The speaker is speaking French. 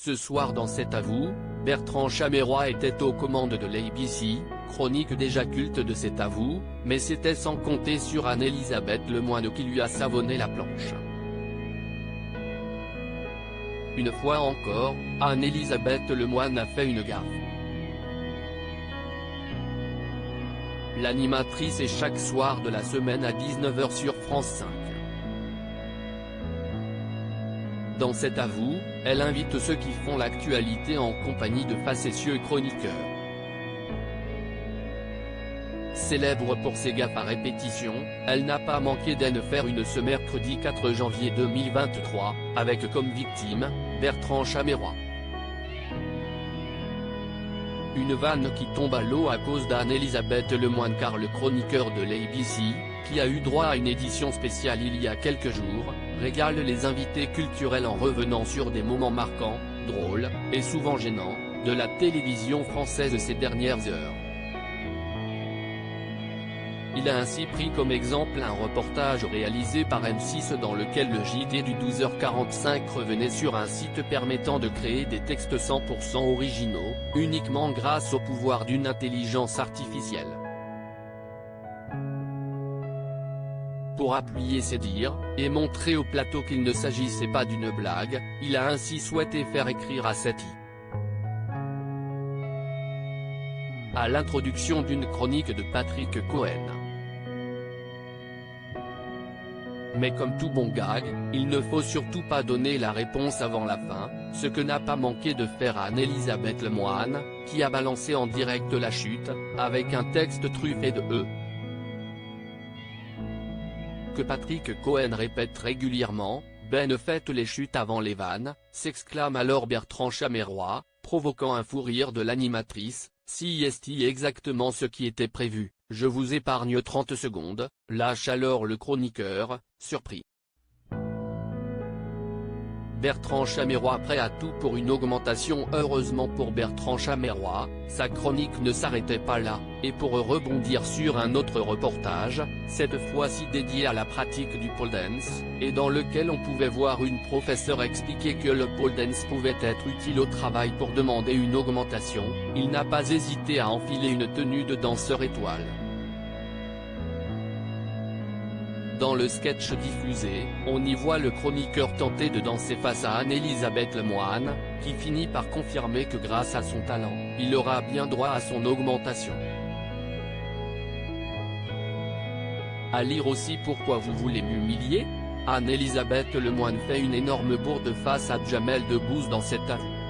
Ce soir dans cet avou, Bertrand Chameroy était aux commandes de l'ABC, chronique déjà culte de cet avou, mais c'était sans compter sur Anne-Elisabeth Lemoine qui lui a savonné la planche. Une fois encore, Anne-Elisabeth Lemoine a fait une gaffe. L'animatrice est chaque soir de la semaine à 19 h sur France 5. Dans cet avou, elle invite ceux qui font l'actualité en compagnie de facétieux chroniqueurs. Célèbre pour ses gaffes à répétition, elle n'a pas manqué d'en faire une ce mercredi 4 janvier 2023, avec comme victime, Bertrand Chameroy. Une vanne qui tombe à l'eau à cause d'Anne-Elisabeth Lemoine car le chroniqueur de l'ABC, qui a eu droit à une édition spéciale il y a quelques jours, régale les invités culturels en revenant sur des moments marquants, drôles, et souvent gênants, de la télévision française ces dernières heures. Il a ainsi pris comme exemple un reportage réalisé par M6 dans lequel le JT du 12h45 revenait sur un site permettant de créer des textes 100% originaux, uniquement grâce au pouvoir d'une intelligence artificielle. Pour appuyer ses dires, et montrer au plateau qu'il ne s'agissait pas d'une blague, il a ainsi souhaité faire écrire à cet à l'introduction d'une chronique de Patrick Cohen. Mais comme tout bon gag, il ne faut surtout pas donner la réponse avant la fin, ce que n'a pas manqué de faire Anne-Elisabeth Lemoine, qui a balancé en direct la chute, avec un texte truffé de E. Que Patrick Cohen répète régulièrement, « Ben faites les chutes avant les vannes », s'exclame alors Bertrand Chameroy, provoquant un fou rire de l'animatrice. Si est exactement ce qui était prévu, je vous épargne 30 secondes, lâche alors le chroniqueur, surpris. Bertrand Chameroy prêt à tout pour une augmentation. Heureusement pour Bertrand Chameroy, sa chronique ne s'arrêtait pas là, et pour rebondir sur un autre reportage, cette fois-ci dédié à la pratique du pole dance, et dans lequel on pouvait voir une professeure expliquer que le pole dance pouvait être utile au travail pour demander une augmentation, il n'a pas hésité à enfiler une tenue de danseur étoile. Dans le sketch diffusé, on y voit le chroniqueur tenter de danser face à Anne-Elisabeth Lemoine, qui finit par confirmer que grâce à son talent, il aura bien droit à son augmentation. À lire aussi Pourquoi vous voulez m'humilier ? Anne-Elisabeth Lemoine fait une énorme bourde face à Jamel Debbouze dans cet avou.